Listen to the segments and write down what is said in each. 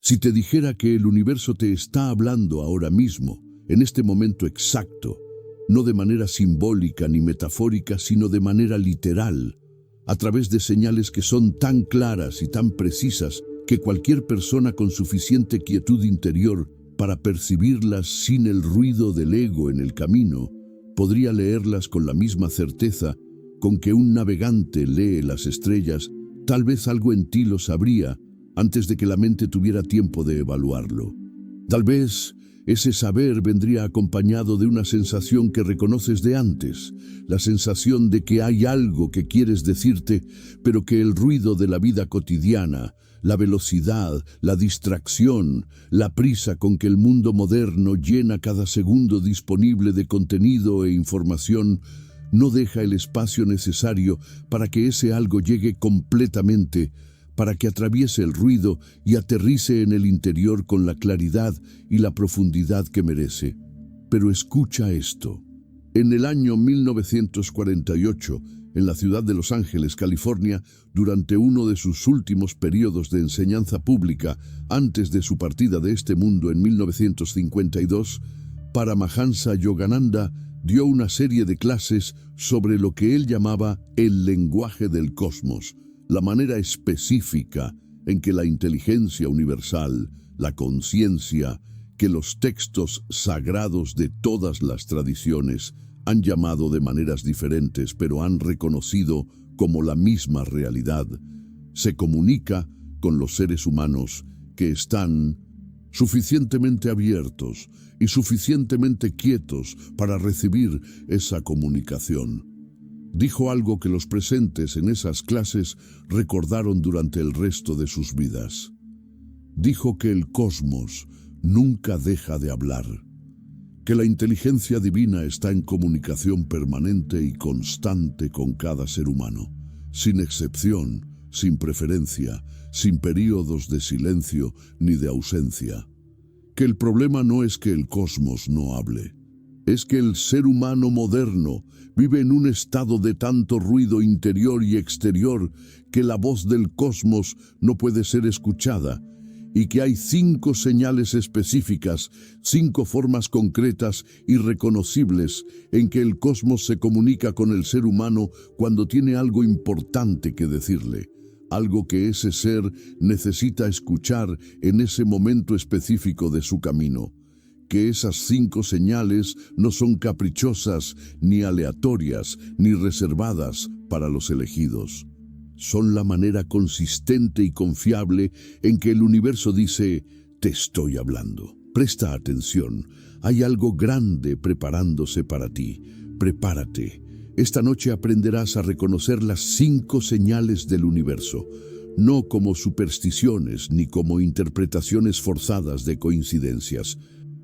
Si te dijera que el universo te está hablando ahora mismo, en este momento exacto, no de manera simbólica ni metafórica, sino de manera literal, a través de señales que son tan claras y tan precisas que cualquier persona con suficiente quietud interior para percibirlas sin el ruido del ego en el camino, podría leerlas con la misma certeza con que un navegante lee las estrellas. Tal vez algo en ti lo sabría antes de que la mente tuviera tiempo de evaluarlo. Tal vez ese saber vendría acompañado de una sensación que reconoces de antes, la sensación de que hay algo que quieres decirte, pero que el ruido de la vida cotidiana, la velocidad, la distracción, la prisa con que el mundo moderno llena cada segundo disponible de contenido e información, no deja el espacio necesario para que ese algo llegue completamente, para que atraviese el ruido y aterrice en el interior con la claridad y la profundidad que merece. Pero escucha esto. En el año 1948, en la ciudad de Los Ángeles, California, durante uno de sus últimos periodos de enseñanza pública, antes de su partida de este mundo en 1952, Paramahansa Yogananda dio una serie de clases sobre lo que él llamaba el lenguaje del cosmos, la manera específica en que la inteligencia universal, la conciencia, que los textos sagrados de todas las tradiciones han llamado de maneras diferentes, pero han reconocido como la misma realidad, se comunica con los seres humanos que están suficientemente abiertos y suficientemente quietos para recibir esa comunicación. Dijo algo que los presentes en esas clases recordaron durante el resto de sus vidas. Dijo que el cosmos nunca deja de hablar, que la inteligencia divina está en comunicación permanente y constante con cada ser humano, sin excepción, sin preferencia, sin períodos de silencio ni de ausencia. Que el problema no es que el cosmos no hable, es que el ser humano moderno vive en un estado de tanto ruido interior y exterior que la voz del cosmos no puede ser escuchada, y que hay 5 señales específicas, 5 formas concretas y reconocibles en que el cosmos se comunica con el ser humano cuando tiene algo importante que decirle, algo que ese ser necesita escuchar en ese momento específico de su camino. Que esas 5 señales no son caprichosas, ni aleatorias, ni reservadas para los elegidos. Son la manera consistente y confiable en que el universo dice, te estoy hablando. Presta atención, hay algo grande preparándose para ti. Prepárate. Esta noche aprenderás a reconocer las 5 señales del universo, no como supersticiones ni como interpretaciones forzadas de coincidencias,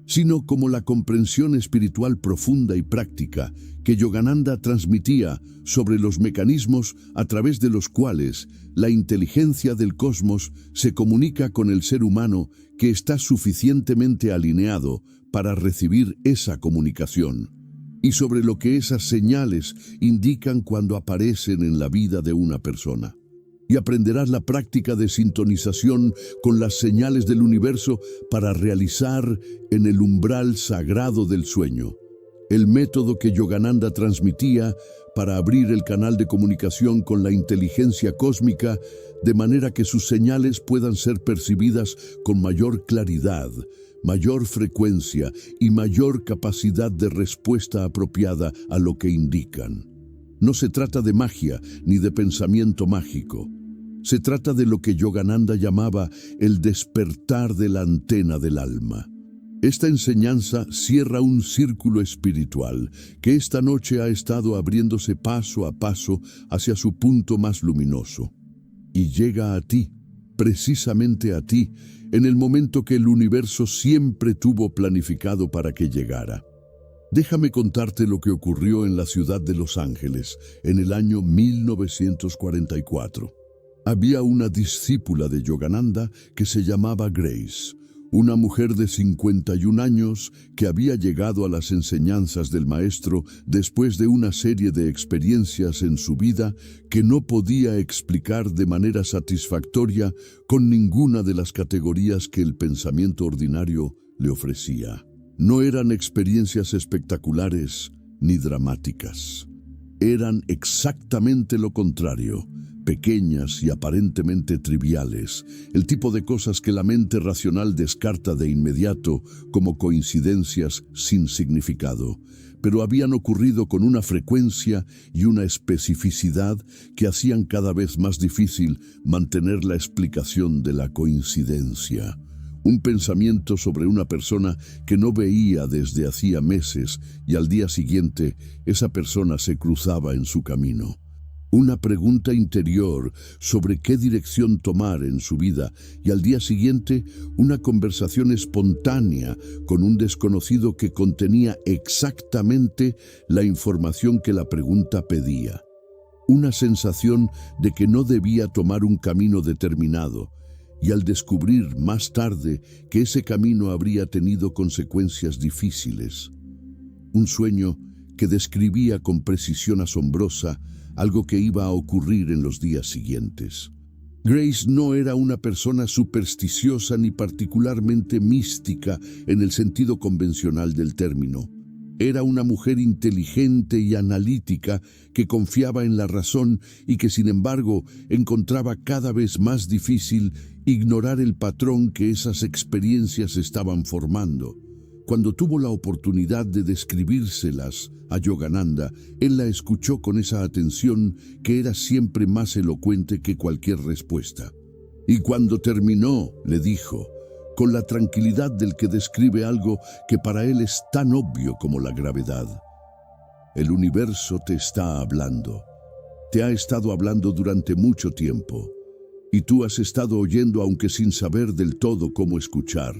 sino como la comprensión espiritual profunda y práctica que Yogananda transmitía sobre los mecanismos a través de los cuales la inteligencia del cosmos se comunica con el ser humano que está suficientemente alineado para recibir esa comunicación, y sobre lo que esas señales indican cuando aparecen en la vida de una persona. Y aprenderás la práctica de sintonización con las señales del universo para realizar en el umbral sagrado del sueño, el método que Yogananda transmitía para abrir el canal de comunicación con la inteligencia cósmica de manera que sus señales puedan ser percibidas con mayor claridad, mayor frecuencia y mayor capacidad de respuesta apropiada a lo que indican. No se trata de magia ni de pensamiento mágico. Se trata de lo que Yogananda llamaba el despertar de la antena del alma. Esta enseñanza cierra un círculo espiritual que esta noche ha estado abriéndose paso a paso hacia su punto más luminoso. Y llega a ti, precisamente a ti, en el momento que el universo siempre tuvo planificado para que llegara. Déjame contarte lo que ocurrió en la ciudad de Los Ángeles en el año 1944. Había una discípula de Yogananda que se llamaba Grace, Una mujer de 51 años que había llegado a las enseñanzas del maestro después de una serie de experiencias en su vida que no podía explicar de manera satisfactoria con ninguna de las categorías que el pensamiento ordinario le ofrecía. No eran experiencias espectaculares ni dramáticas. Eran exactamente lo contrario. Pequeñas y aparentemente triviales, el tipo de cosas que la mente racional descarta de inmediato como coincidencias sin significado, pero habían ocurrido con una frecuencia y una especificidad que hacían cada vez más difícil mantener la explicación de la coincidencia. Un pensamiento sobre una persona que no veía desde hacía meses y al día siguiente esa persona se cruzaba en su camino. Una pregunta interior sobre qué dirección tomar en su vida y al día siguiente una conversación espontánea con un desconocido que contenía exactamente la información que la pregunta pedía. Una sensación de que no debía tomar un camino determinado y al descubrir más tarde que ese camino habría tenido consecuencias difíciles. Un sueño que describía con precisión asombrosa algo que iba a ocurrir en los días siguientes. Grace no era una persona supersticiosa ni particularmente mística en el sentido convencional del término. Era una mujer inteligente y analítica que confiaba en la razón y que, sin embargo, encontraba cada vez más difícil ignorar el patrón que esas experiencias estaban formando. Cuando tuvo la oportunidad de describírselas a Yogananda, él la escuchó con esa atención que era siempre más elocuente que cualquier respuesta. Y cuando terminó, le dijo, con la tranquilidad del que describe algo que para él es tan obvio como la gravedad: el universo te está hablando. Te ha estado hablando durante mucho tiempo, y tú has estado oyendo aunque sin saber del todo cómo escuchar.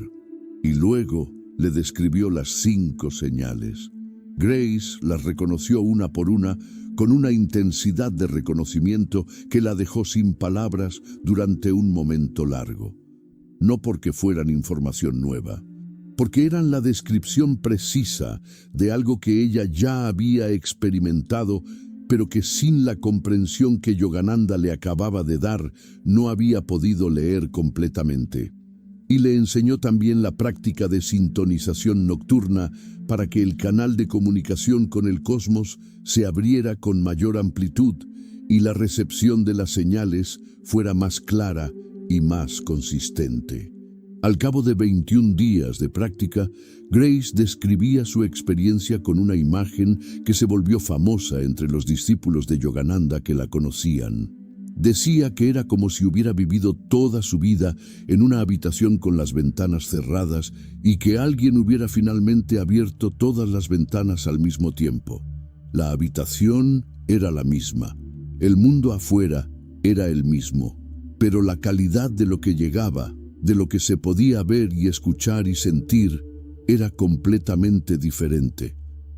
Y luego le describió las 5 señales. Grace las reconoció una por una con una intensidad de reconocimiento que la dejó sin palabras durante un momento largo. No porque fueran información nueva, porque eran la descripción precisa de algo que ella ya había experimentado, pero que sin la comprensión que Yogananda le acababa de dar, no había podido leer completamente. Y le enseñó también la práctica de sintonización nocturna para que el canal de comunicación con el cosmos se abriera con mayor amplitud y la recepción de las señales fuera más clara y más consistente. Al cabo de 21 días de práctica, Grace describía su experiencia con una imagen que se volvió famosa entre los discípulos de Yogananda que la conocían. Decía que era como si hubiera vivido toda su vida en una habitación con las ventanas cerradas y que alguien hubiera finalmente abierto todas las ventanas al mismo tiempo. La habitación era la misma, el mundo afuera era el mismo, pero la calidad de lo que llegaba, de lo que se podía ver y escuchar y sentir, era completamente diferente.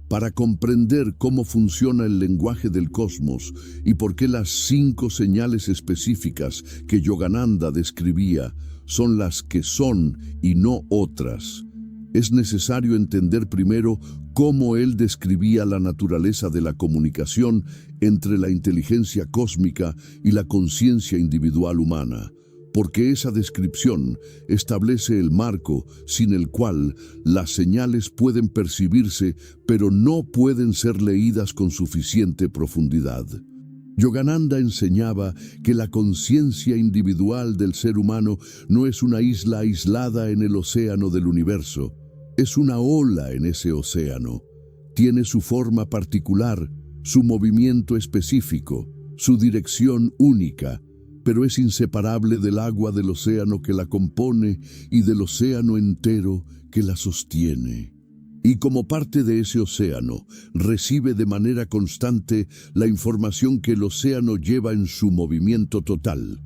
Para comprender cómo funciona el lenguaje del cosmos y por qué las 5 señales específicas que Yogananda describía son las que son y no otras, es necesario entender primero cómo él describía la naturaleza de la comunicación entre la inteligencia cósmica y la conciencia individual humana, porque esa descripción establece el marco sin el cual las señales pueden percibirse, pero no pueden ser leídas con suficiente profundidad. Yogananda enseñaba que la conciencia individual del ser humano no es una isla aislada en el océano del universo, es una ola en ese océano. Tiene su forma particular, su movimiento específico, su dirección única, pero es inseparable del agua del océano que la compone y del océano entero que la sostiene. Y como parte de ese océano, recibe de manera constante la información que el océano lleva en su movimiento total.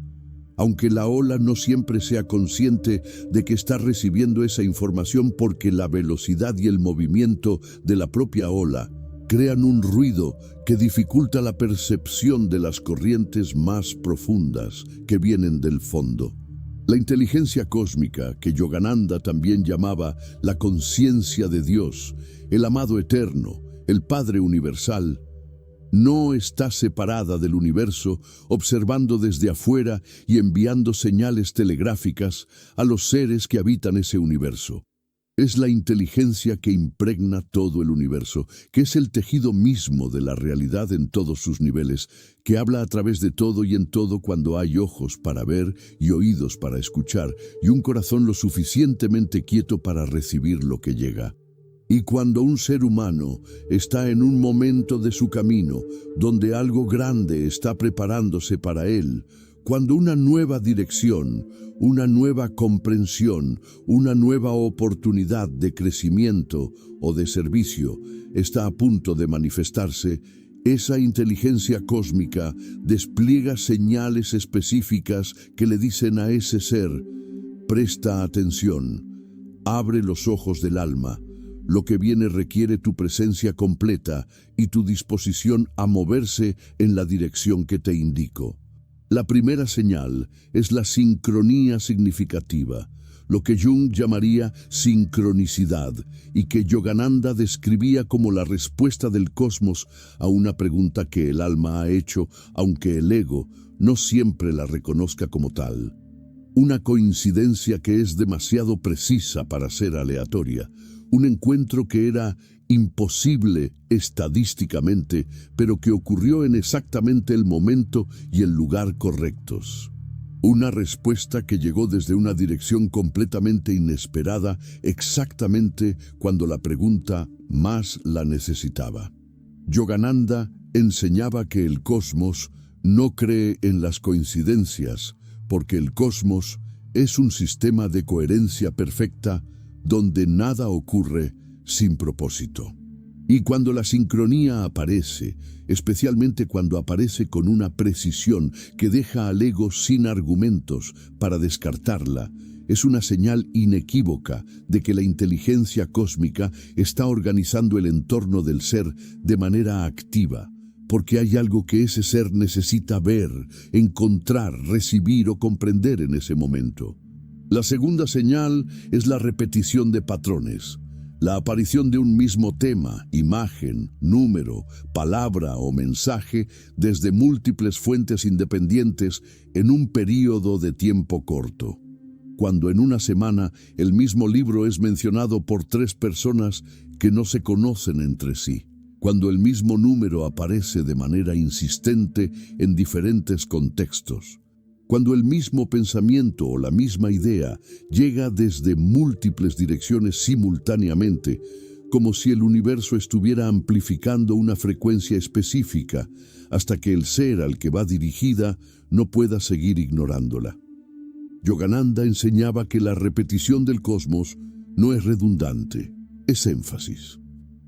Aunque la ola no siempre sea consciente de que está recibiendo esa información porque la velocidad y el movimiento de la propia ola crean un ruido que dificulta la percepción de las corrientes más profundas que vienen del fondo. La inteligencia cósmica, que Yogananda también llamaba la conciencia de Dios, el amado eterno, el Padre universal, no está separada del universo, observando desde afuera y enviando señales telegráficas a los seres que habitan ese universo. Es la inteligencia que impregna todo el universo, que es el tejido mismo de la realidad en todos sus niveles, que habla a través de todo y en todo cuando hay ojos para ver y oídos para escuchar, y un corazón lo suficientemente quieto para recibir lo que llega. Y cuando un ser humano está en un momento de su camino donde algo grande está preparándose para él, cuando una nueva dirección, una nueva comprensión, una nueva oportunidad de crecimiento o de servicio está a punto de manifestarse, esa inteligencia cósmica despliega señales específicas que le dicen a ese ser: presta atención, abre los ojos del alma. Lo que viene requiere tu presencia completa y tu disposición a moverse en la dirección que te indico. La primera señal es la sincronía significativa, lo que Jung llamaría sincronicidad y que Yogananda describía como la respuesta del cosmos a una pregunta que el alma ha hecho, aunque el ego no siempre la reconozca como tal. Una coincidencia que es demasiado precisa para ser aleatoria. Un encuentro que era imposible estadísticamente, pero que ocurrió en exactamente el momento y el lugar correctos. Una respuesta que llegó desde una dirección completamente inesperada, exactamente cuando la pregunta más la necesitaba. Yogananda enseñaba que el cosmos no cree en las coincidencias, porque el cosmos es un sistema de coherencia perfecta donde nada ocurre sin propósito. Y cuando la sincronía aparece, especialmente cuando aparece con una precisión que deja al ego sin argumentos para descartarla, es una señal inequívoca de que la inteligencia cósmica está organizando el entorno del ser de manera activa, porque hay algo que ese ser necesita ver, encontrar, recibir o comprender en ese momento. La segunda señal es la repetición de patrones. La aparición de un mismo tema, imagen, número, palabra o mensaje desde múltiples fuentes independientes en un período de tiempo corto. Cuando en una semana el mismo libro es mencionado por 3 personas que no se conocen entre sí. Cuando el mismo número aparece de manera insistente en diferentes contextos. Cuando el mismo pensamiento o la misma idea llega desde múltiples direcciones simultáneamente, como si el universo estuviera amplificando una frecuencia específica, hasta que el ser al que va dirigida no pueda seguir ignorándola. Yogananda enseñaba que la repetición del cosmos no es redundante, es énfasis.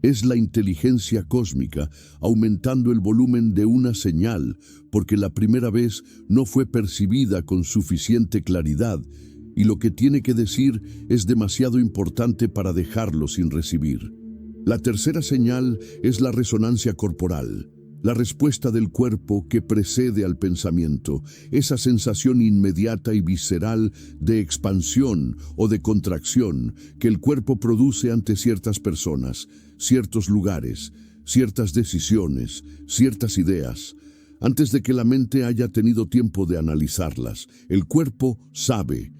Es la inteligencia cósmica aumentando el volumen de una señal porque la primera vez no fue percibida con suficiente claridad y lo que tiene que decir es demasiado importante para dejarlo sin recibir. La tercera señal es la resonancia corporal, la respuesta del cuerpo que precede al pensamiento, esa sensación inmediata y visceral de expansión o de contracción que el cuerpo produce ante ciertas personas, ciertos lugares, ciertas decisiones, ciertas ideas. Antes de que la mente haya tenido tiempo de analizarlas, el cuerpo sabe.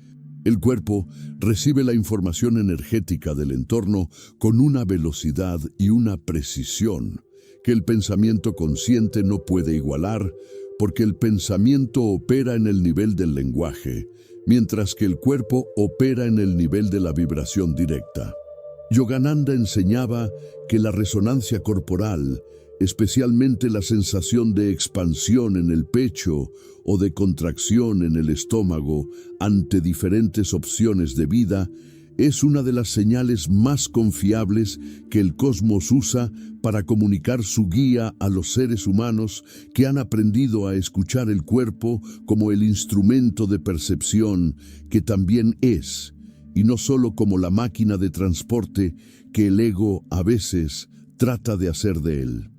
El cuerpo recibe la información energética del entorno con una velocidad y una precisión que el pensamiento consciente no puede igualar, porque el pensamiento opera en el nivel del lenguaje, mientras que el cuerpo opera en el nivel de la vibración directa. Yogananda enseñaba que la resonancia corporal, especialmente la sensación de expansión en el pecho o de contracción en el estómago ante diferentes opciones de vida, es una de las señales más confiables que el cosmos usa para comunicar su guía a los seres humanos que han aprendido a escuchar el cuerpo como el instrumento de percepción que también es, y no solo como la máquina de transporte que el ego a veces trata de hacer de él.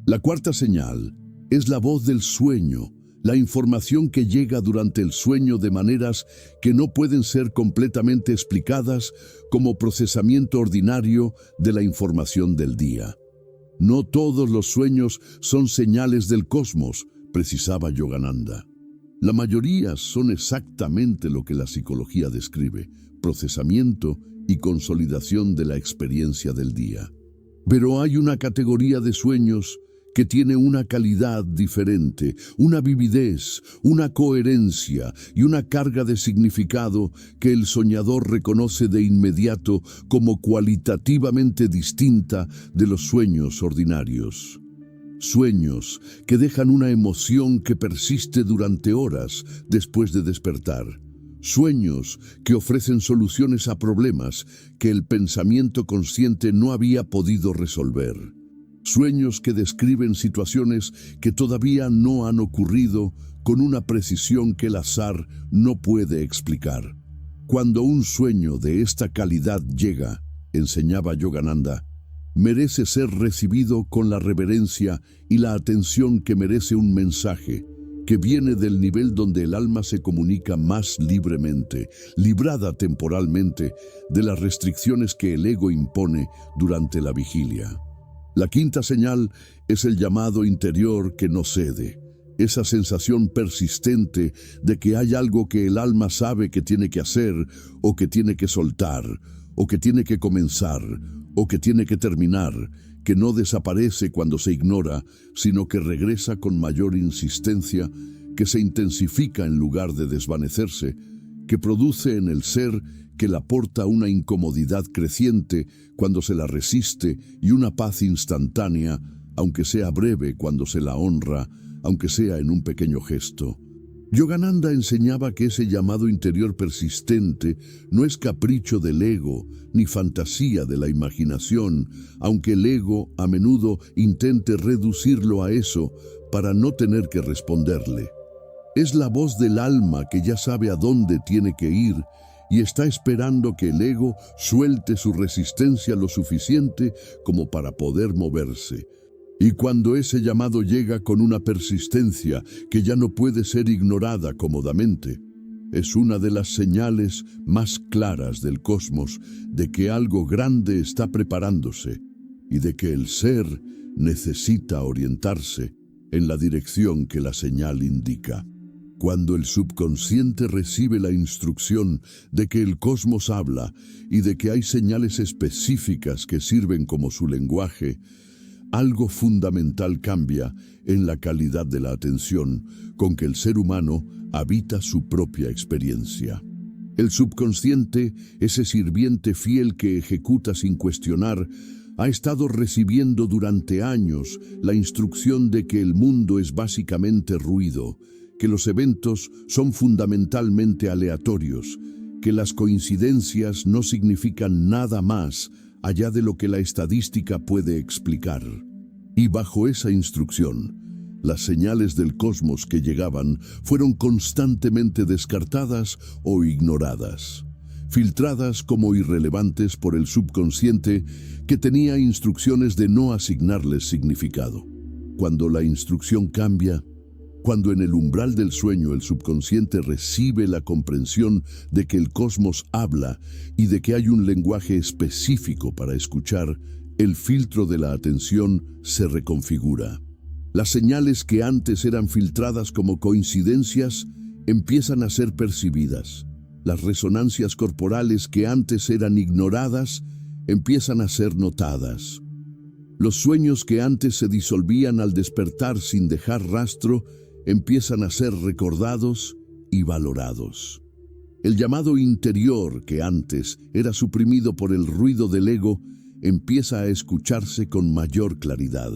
La cuarta señal es la voz del sueño, la información que llega durante el sueño de maneras que no pueden ser completamente explicadas como procesamiento ordinario de la información del día. No todos los sueños son señales del cosmos, precisaba Yogananda. La mayoría son exactamente lo que la psicología describe, procesamiento y consolidación de la experiencia del día. Pero hay una categoría de sueños que tiene una calidad diferente, una vividez, una coherencia y una carga de significado que el soñador reconoce de inmediato como cualitativamente distinta de los sueños ordinarios. Sueños que dejan una emoción que persiste durante horas después de despertar. Sueños que ofrecen soluciones a problemas que el pensamiento consciente no había podido resolver. Sueños que describen situaciones que todavía no han ocurrido con una precisión que el azar no puede explicar. Cuando un sueño de esta calidad llega, enseñaba Yogananda, merece ser recibido con la reverencia y la atención que merece un mensaje, que viene del nivel donde el alma se comunica más libremente, librada temporalmente de las restricciones que el ego impone durante la vigilia. La quinta señal es el llamado interior que no cede, esa sensación persistente de que hay algo que el alma sabe que tiene que hacer, o que tiene que soltar, o que tiene que comenzar, o que tiene que terminar, que no desaparece cuando se ignora, sino que regresa con mayor insistencia, que se intensifica en lugar de desvanecerse, que produce en el ser que le aporta una incomodidad creciente cuando se la resiste y una paz instantánea, aunque sea breve cuando se la honra, aunque sea en un pequeño gesto. Yogananda enseñaba que ese llamado interior persistente no es capricho del ego ni fantasía de la imaginación, aunque el ego a menudo intente reducirlo a eso para no tener que responderle. Es la voz del alma que ya sabe a dónde tiene que ir y está esperando que el ego suelte su resistencia lo suficiente como para poder moverse. Y cuando ese llamado llega con una persistencia que ya no puede ser ignorada cómodamente, es una de las señales más claras del cosmos de que algo grande está preparándose y de que el ser necesita orientarse en la dirección que la señal indica. Cuando el subconsciente recibe la instrucción de que el cosmos habla y de que hay señales específicas que sirven como su lenguaje, algo fundamental cambia en la calidad de la atención con que el ser humano habita su propia experiencia. El subconsciente, ese sirviente fiel que ejecuta sin cuestionar, ha estado recibiendo durante años la instrucción de que el mundo es básicamente ruido, que los eventos son fundamentalmente aleatorios, que las coincidencias no significan nada más allá de lo que la estadística puede explicar. Y bajo esa instrucción, las señales del cosmos que llegaban fueron constantemente descartadas o ignoradas, filtradas como irrelevantes por el subconsciente que tenía instrucciones de no asignarles significado. Cuando la instrucción cambia, cuando en el umbral del sueño el subconsciente recibe la comprensión de que el cosmos habla y de que hay un lenguaje específico para escuchar, el filtro de la atención se reconfigura. Las señales que antes eran filtradas como coincidencias empiezan a ser percibidas. Las resonancias corporales que antes eran ignoradas empiezan a ser notadas. Los sueños que antes se disolvían al despertar sin dejar rastro empiezan a ser recordados y valorados. El llamado interior que antes era suprimido por el ruido del ego empieza a escucharse con mayor claridad.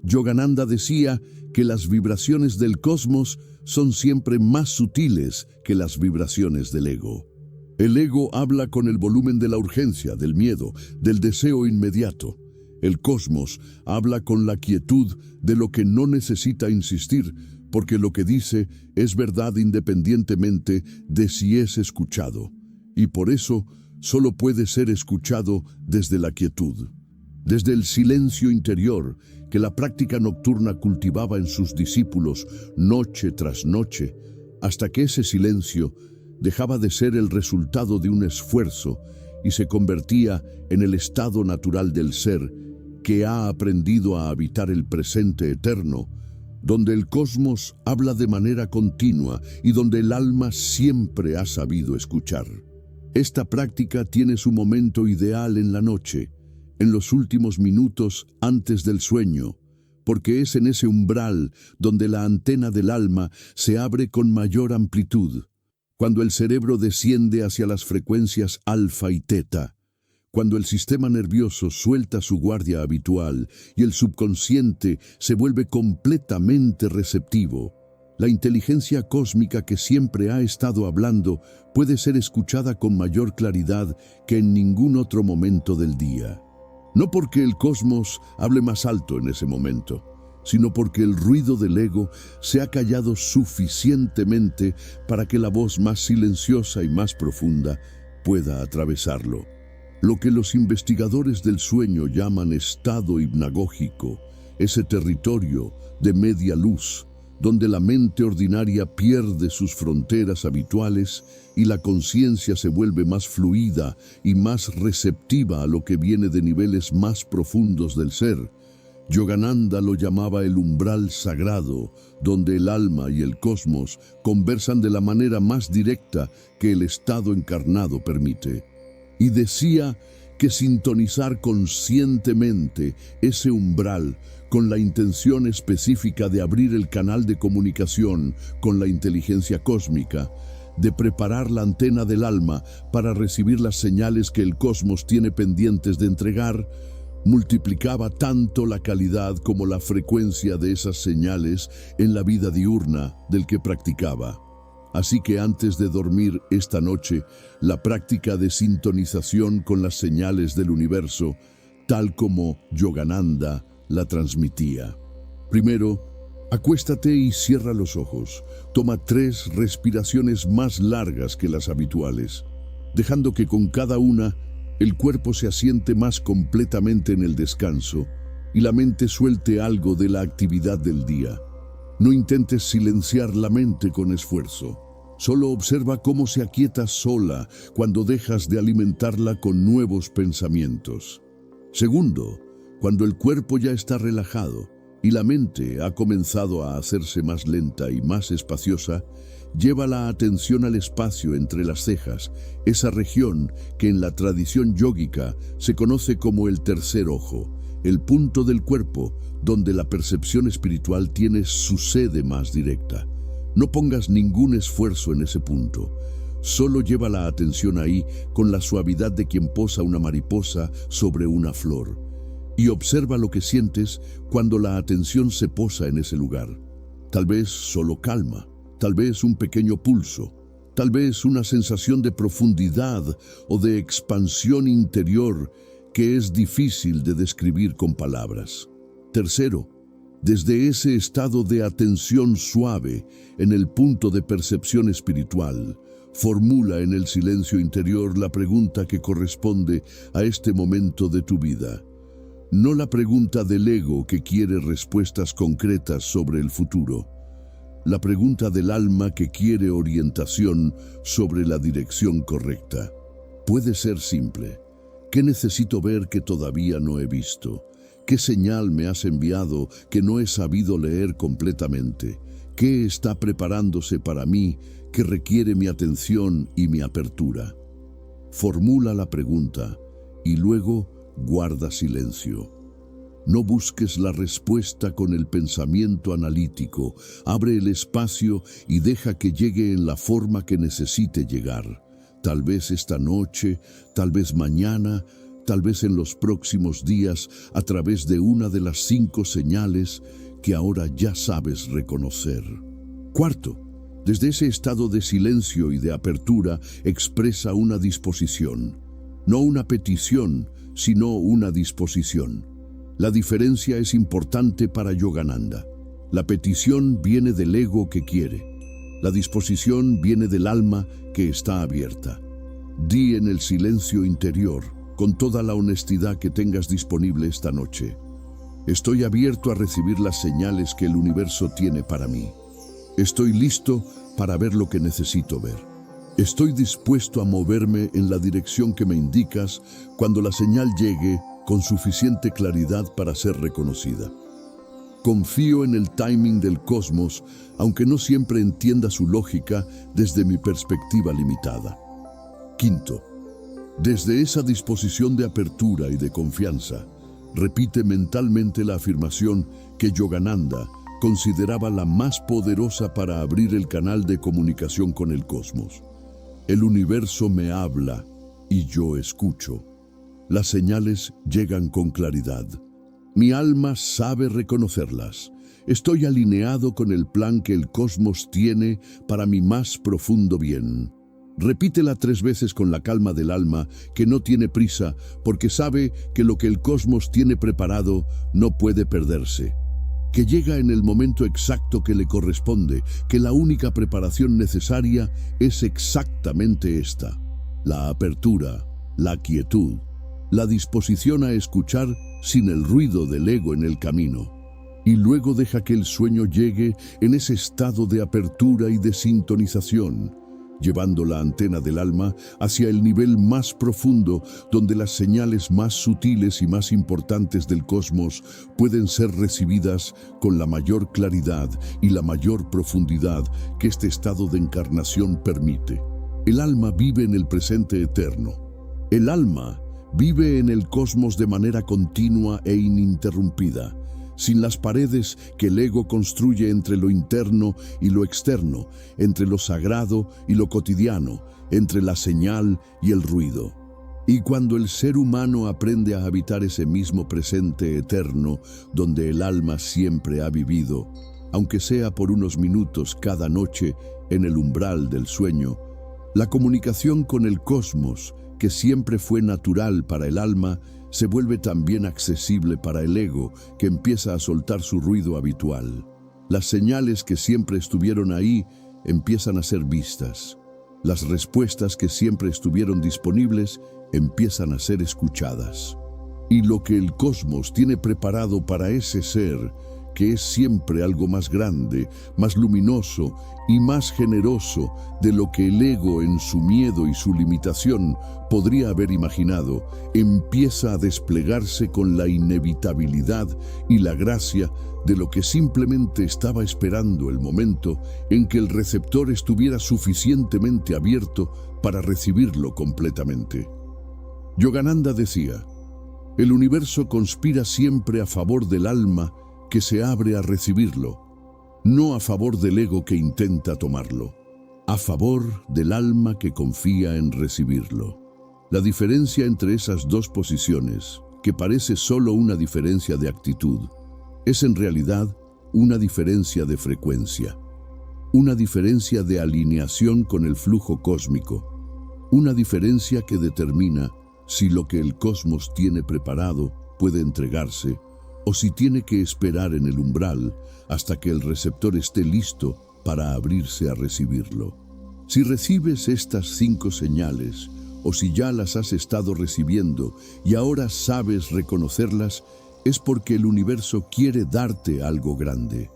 Yogananda decía que las vibraciones del cosmos son siempre más sutiles que las vibraciones del ego. El ego habla con el volumen de la urgencia, del miedo, del deseo inmediato. El cosmos habla con la quietud de lo que no necesita insistir, porque lo que dice es verdad independientemente de si es escuchado, y por eso solo puede ser escuchado desde la quietud. Desde el silencio interior que la práctica nocturna cultivaba en sus discípulos noche tras noche, hasta que ese silencio dejaba de ser el resultado de un esfuerzo y se convertía en el estado natural del ser que ha aprendido a habitar el presente eterno, donde el cosmos habla de manera continua y donde el alma siempre ha sabido escuchar. Esta práctica tiene su momento ideal en la noche, en los últimos minutos antes del sueño, porque es en ese umbral donde la antena del alma se abre con mayor amplitud, cuando el cerebro desciende hacia las frecuencias alfa y teta, cuando el sistema nervioso suelta su guardia habitual y el subconsciente se vuelve completamente receptivo. La inteligencia cósmica que siempre ha estado hablando puede ser escuchada con mayor claridad que en ningún otro momento del día. No porque el cosmos hable más alto en ese momento, sino porque el ruido del ego se ha callado suficientemente para que la voz más silenciosa y más profunda pueda atravesarlo. Lo que los investigadores del sueño llaman estado hipnagógico, ese territorio de media luz, donde la mente ordinaria pierde sus fronteras habituales y la conciencia se vuelve más fluida y más receptiva a lo que viene de niveles más profundos del ser. Yogananda lo llamaba el umbral sagrado, donde el alma y el cosmos conversan de la manera más directa que el estado encarnado permite. Y decía que sintonizar conscientemente ese umbral con la intención específica de abrir el canal de comunicación con la inteligencia cósmica, de preparar la antena del alma para recibir las señales que el cosmos tiene pendientes de entregar, multiplicaba tanto la calidad como la frecuencia de esas señales en la vida diurna del que practicaba. Así que antes de dormir esta noche, la práctica de sintonización con las señales del universo, tal como Yogananda la transmitía. Primero, acuéstate y cierra los ojos. Toma 3 respiraciones más largas que las habituales, dejando que con cada una el cuerpo se asiente más completamente en el descanso y la mente suelte algo de la actividad del día. No intentes silenciar la mente con esfuerzo. Solo observa cómo se aquieta sola cuando dejas de alimentarla con nuevos pensamientos. Segundo, cuando el cuerpo ya está relajado y la mente ha comenzado a hacerse más lenta y más espaciosa, lleva la atención al espacio entre las cejas, esa región que en la tradición yógica se conoce como el tercer ojo, el punto del cuerpo donde la percepción espiritual tiene su sede más directa. No pongas ningún esfuerzo en ese punto. Solo lleva la atención ahí con la suavidad de quien posa una mariposa sobre una flor. Y observa lo que sientes cuando la atención se posa en ese lugar. Tal vez solo calma, tal vez un pequeño pulso, tal vez una sensación de profundidad o de expansión interior que es difícil de describir con palabras. Tercero, desde ese estado de atención suave en el punto de percepción espiritual, formula en el silencio interior la pregunta que corresponde a este momento de tu vida. No la pregunta del ego que quiere respuestas concretas sobre el futuro. La pregunta del alma que quiere orientación sobre la dirección correcta. Puede ser simple. ¿Qué necesito ver que todavía no he visto? ¿Qué señal me has enviado que no he sabido leer completamente? ¿Qué está preparándose para mí que requiere mi atención y mi apertura? Formula la pregunta y luego guarda silencio. No busques la respuesta con el pensamiento analítico. Abre el espacio y deja que llegue en la forma que necesite llegar. Tal vez esta noche, tal vez mañana, tal vez en los próximos días, a través de una de las 5 señales que ahora ya sabes reconocer. Cuarto, desde ese estado de silencio y de apertura expresa una disposición. No una petición, sino una disposición. La diferencia es importante para Yogananda. La petición viene del ego que quiere. La disposición viene del alma que está abierta. Di en el silencio interior: con toda la honestidad que tengas disponible esta noche. Estoy abierto a recibir las señales que el universo tiene para mí. Estoy listo para ver lo que necesito ver. Estoy dispuesto a moverme en la dirección que me indicas cuando la señal llegue con suficiente claridad para ser reconocida. Confío en el timing del cosmos, aunque no siempre entienda su lógica desde mi perspectiva limitada. Quinto, desde esa disposición de apertura y de confianza, repite mentalmente la afirmación que Yogananda consideraba la más poderosa para abrir el canal de comunicación con el cosmos. El universo me habla y yo escucho. Las señales llegan con claridad. Mi alma sabe reconocerlas. Estoy alineado con el plan que el cosmos tiene para mi más profundo bien. Repítela 3 veces con la calma del alma que no tiene prisa, porque sabe que lo que el cosmos tiene preparado no puede perderse. Que llega en el momento exacto que le corresponde, que la única preparación necesaria es exactamente esta: la apertura, la quietud, la disposición a escuchar sin el ruido del ego en el camino. Y luego deja que el sueño llegue en ese estado de apertura y de sintonización, llevando la antena del alma hacia el nivel más profundo, donde las señales más sutiles y más importantes del cosmos pueden ser recibidas con la mayor claridad y la mayor profundidad que este estado de encarnación permite. El alma vive en el presente eterno. El alma vive en el cosmos de manera continua e ininterrumpida, sin las paredes que el ego construye entre lo interno y lo externo, entre lo sagrado y lo cotidiano, entre la señal y el ruido. Y cuando el ser humano aprende a habitar ese mismo presente eterno, donde el alma siempre ha vivido, aunque sea por unos minutos cada noche en el umbral del sueño, la comunicación con el cosmos, que siempre fue natural para el alma, se vuelve también accesible para el ego, que empieza a soltar su ruido habitual. Las señales que siempre estuvieron ahí empiezan a ser vistas. Las respuestas que siempre estuvieron disponibles empiezan a ser escuchadas. Y lo que el cosmos tiene preparado para ese ser, que es siempre algo más grande, más luminoso y más generoso de lo que el ego en su miedo y su limitación podría haber imaginado, empieza a desplegarse con la inevitabilidad y la gracia de lo que simplemente estaba esperando el momento en que el receptor estuviera suficientemente abierto para recibirlo completamente. Yogananda decía: el universo conspira siempre a favor del alma que se abre a recibirlo, no a favor del ego que intenta tomarlo, a favor del alma que confía en recibirlo. La diferencia entre esas dos posiciones, que parece solo una diferencia de actitud, es en realidad una diferencia de frecuencia, una diferencia de alineación con el flujo cósmico, una diferencia que determina si lo que el cosmos tiene preparado puede entregarse o si tiene que esperar en el umbral hasta que el receptor esté listo para abrirse a recibirlo. Si recibes estas 5 señales, o si ya las has estado recibiendo y ahora sabes reconocerlas, es porque el universo quiere darte algo grande.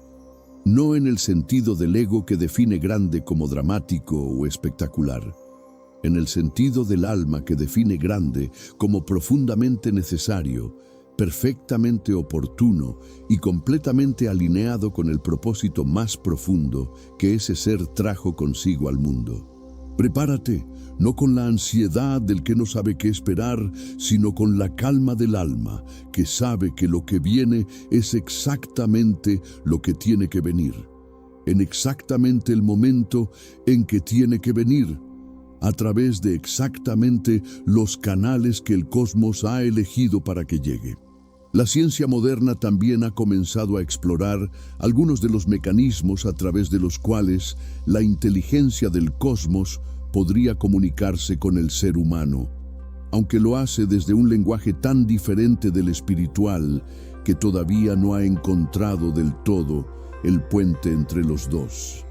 No en el sentido del ego que define grande como dramático o espectacular, en el sentido del alma que define grande como profundamente necesario, perfectamente oportuno y completamente alineado con el propósito más profundo que ese ser trajo consigo al mundo. Prepárate, no con la ansiedad del que no sabe qué esperar, sino con la calma del alma, que sabe que lo que viene es exactamente lo que tiene que venir, en exactamente el momento en que tiene que venir, a través de exactamente los canales que el cosmos ha elegido para que llegue. La ciencia moderna también ha comenzado a explorar algunos de los mecanismos a través de los cuales la inteligencia del cosmos podría comunicarse con el ser humano, aunque lo hace desde un lenguaje tan diferente del espiritual que todavía no ha encontrado del todo el puente entre los dos.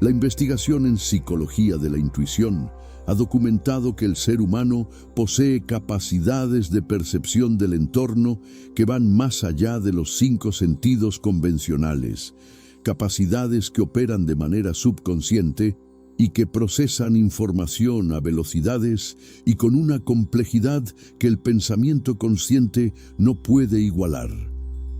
La investigación en psicología de la intuición ha documentado que el ser humano posee capacidades de percepción del entorno que van más allá de los 5 sentidos convencionales, capacidades que operan de manera subconsciente y que procesan información a velocidades y con una complejidad que el pensamiento consciente no puede igualar.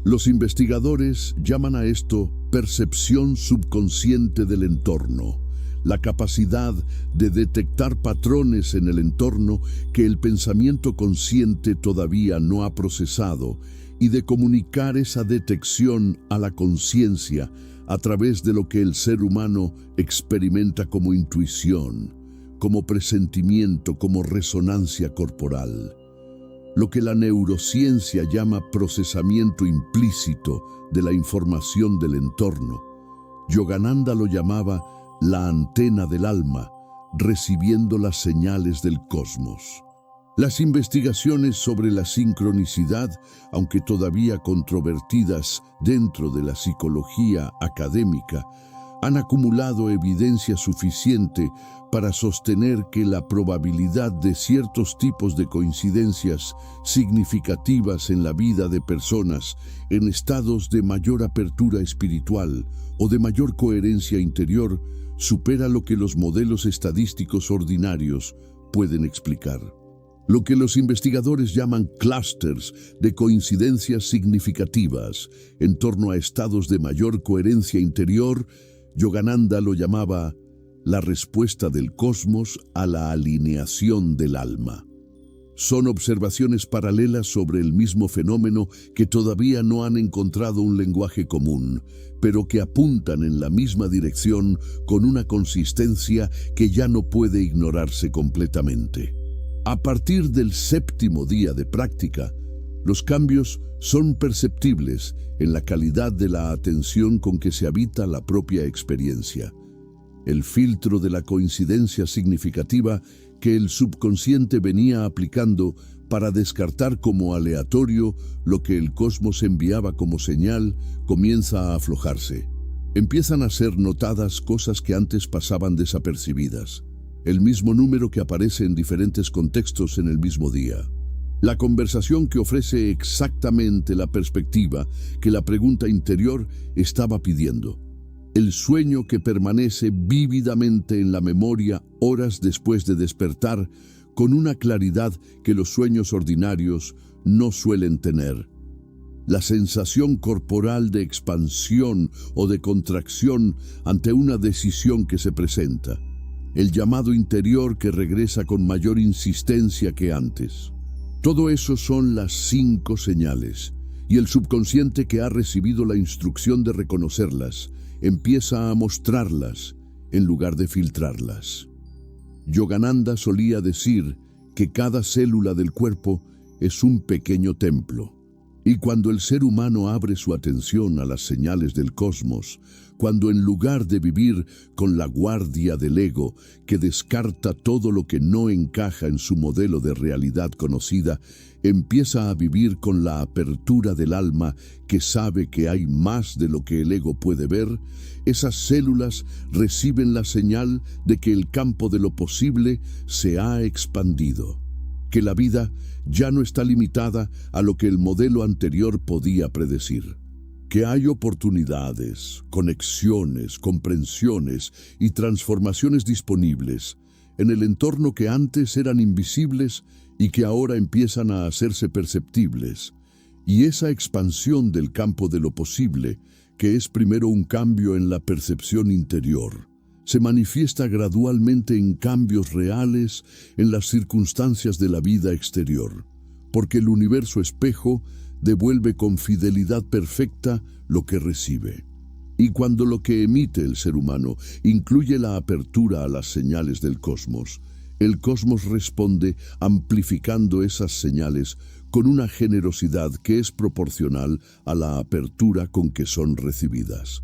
Los investigadores llaman a esto percepción subconsciente del entorno, la capacidad de detectar patrones en el entorno que el pensamiento consciente todavía no ha procesado y de comunicar esa detección a la conciencia a través de lo que el ser humano experimenta como intuición, como presentimiento, como resonancia corporal. Lo que la neurociencia llama procesamiento implícito de la información del entorno. Yogananda lo llamaba la antena del alma, recibiendo las señales del cosmos. Las investigaciones sobre la sincronicidad, aunque todavía controvertidas dentro de la psicología académica, han acumulado evidencia suficiente para sostener que la probabilidad de ciertos tipos de coincidencias significativas en la vida de personas en estados de mayor apertura espiritual o de mayor coherencia interior supera lo que los modelos estadísticos ordinarios pueden explicar. Lo que los investigadores llaman clústeres de coincidencias significativas en torno a estados de mayor coherencia interior, Yogananda lo llamaba la respuesta del cosmos a la alineación del alma. Son observaciones paralelas sobre el mismo fenómeno que todavía no han encontrado un lenguaje común, pero que apuntan en la misma dirección con una consistencia que ya no puede ignorarse completamente. A partir del 7º día de práctica, los cambios son perceptibles en la calidad de la atención con que se habita la propia experiencia. El filtro de la coincidencia significativa que el subconsciente venía aplicando para descartar como aleatorio lo que el cosmos enviaba como señal comienza a aflojarse. Empiezan a ser notadas cosas que antes pasaban desapercibidas. El mismo número que aparece en diferentes contextos en el mismo día. La conversación que ofrece exactamente la perspectiva que la pregunta interior estaba pidiendo. El sueño que permanece vívidamente en la memoria horas después de despertar con una claridad que los sueños ordinarios no suelen tener. La sensación corporal de expansión o de contracción ante una decisión que se presenta. El llamado interior que regresa con mayor insistencia que antes. Todo eso son las 5 señales, y el subconsciente que ha recibido la instrucción de reconocerlas, empieza a mostrarlas en lugar de filtrarlas. Yogananda solía decir que cada célula del cuerpo es un pequeño templo. Y cuando el ser humano abre su atención a las señales del cosmos, cuando en lugar de vivir con la guardia del ego que descarta todo lo que no encaja en su modelo de realidad conocida, empieza a vivir con la apertura del alma que sabe que hay más de lo que el ego puede ver, esas células reciben la señal de que el campo de lo posible se ha expandido, que la vida ya no está limitada a lo que el modelo anterior podía predecir, que hay oportunidades, conexiones, comprensiones y transformaciones disponibles en el entorno que antes eran invisibles y que ahora empiezan a hacerse perceptibles. Y esa expansión del campo de lo posible, que es primero un cambio en la percepción interior, se manifiesta gradualmente en cambios reales en las circunstancias de la vida exterior, porque el universo espejo devuelve con fidelidad perfecta lo que recibe. Y cuando lo que emite el ser humano incluye la apertura a las señales del cosmos, el cosmos responde amplificando esas señales con una generosidad que es proporcional a la apertura con que son recibidas.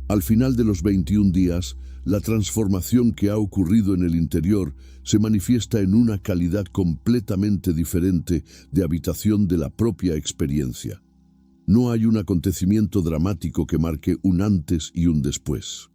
Al final de los 21 días, la transformación que ha ocurrido en el interior se manifiesta en una calidad completamente diferente de habitación de la propia experiencia. No hay un acontecimiento dramático que marque un antes y un después.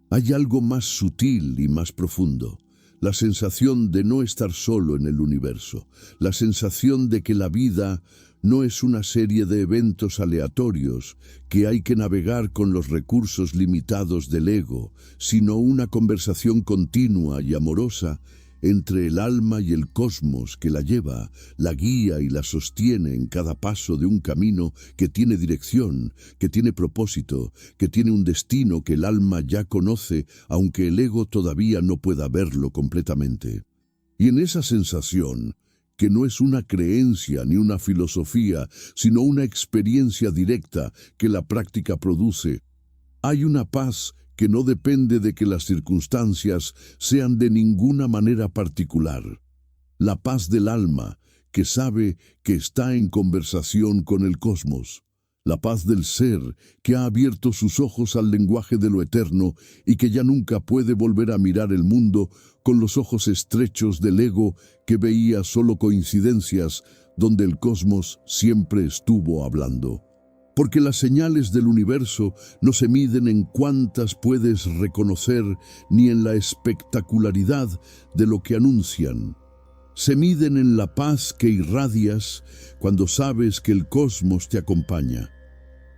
Hay algo más sutil y más profundo, la sensación de no estar solo en el universo, la sensación de que la vida no es una serie de eventos aleatorios que hay que navegar con los recursos limitados del ego, sino una conversación continua y amorosa entre el alma y el cosmos que la lleva, la guía y la sostiene en cada paso de un camino que tiene dirección, que tiene propósito, que tiene un destino que el alma ya conoce, aunque el ego todavía no pueda verlo completamente. Y en esa sensación, que no es una creencia ni una filosofía, sino una experiencia directa que la práctica produce, hay una paz que no depende de que las circunstancias sean de ninguna manera particular. La paz del alma, que sabe que está en conversación con el cosmos. La paz del ser, que ha abierto sus ojos al lenguaje de lo eterno y que ya nunca puede volver a mirar el mundo con los ojos estrechos del ego que veía solo coincidencias donde el cosmos siempre estuvo hablando. Porque las señales del universo no se miden en cuántas puedes reconocer ni en la espectacularidad de lo que anuncian. Se miden en la paz que irradias cuando sabes que el cosmos te acompaña.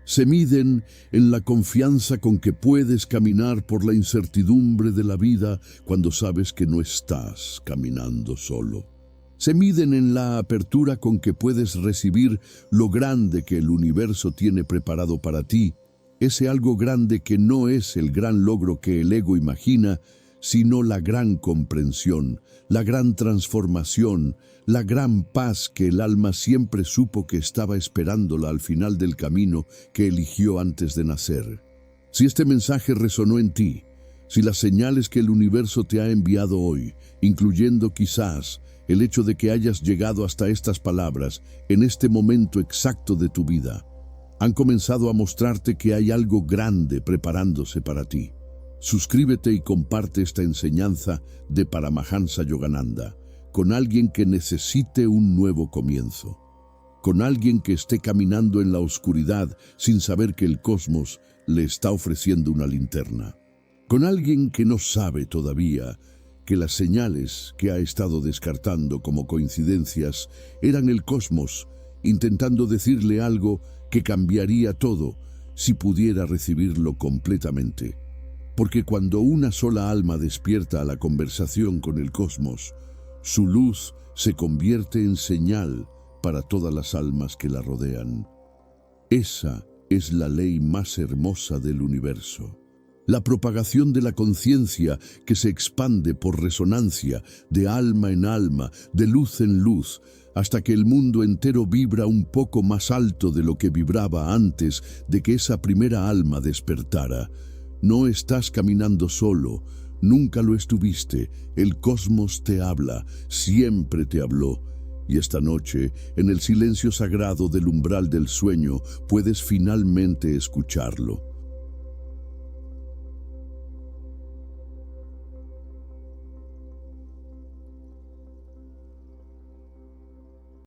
Se miden en la confianza con que puedes caminar por la incertidumbre de la vida cuando sabes que no estás caminando solo. Se miden en la apertura con que puedes recibir lo grande que el universo tiene preparado para ti, ese algo grande que no es el gran logro que el ego imagina, sino la gran comprensión, la gran transformación, la gran paz que el alma siempre supo que estaba esperándola al final del camino que eligió antes de nacer. Si este mensaje resonó en ti, si las señales que el universo te ha enviado hoy, incluyendo quizás el hecho de que hayas llegado hasta estas palabras en este momento exacto de tu vida, han comenzado a mostrarte que hay algo grande preparándose para ti. Suscríbete y comparte esta enseñanza de Paramahansa Yogananda con alguien que necesite un nuevo comienzo, con alguien que esté caminando en la oscuridad sin saber que el cosmos le está ofreciendo una linterna, con alguien que no sabe todavía que las señales que ha estado descartando como coincidencias eran el cosmos intentando decirle algo que cambiaría todo si pudiera recibirlo completamente. Porque cuando una sola alma despierta a la conversación con el cosmos, su luz se convierte en señal para todas las almas que la rodean. Esa es la ley más hermosa del universo. La propagación de la conciencia que se expande por resonancia, de alma en alma, de luz en luz, hasta que el mundo entero vibra un poco más alto de lo que vibraba antes de que esa primera alma despertara. No estás caminando solo, nunca lo estuviste, el cosmos te habla, siempre te habló. Y esta noche, en el silencio sagrado del umbral del sueño, puedes finalmente escucharlo.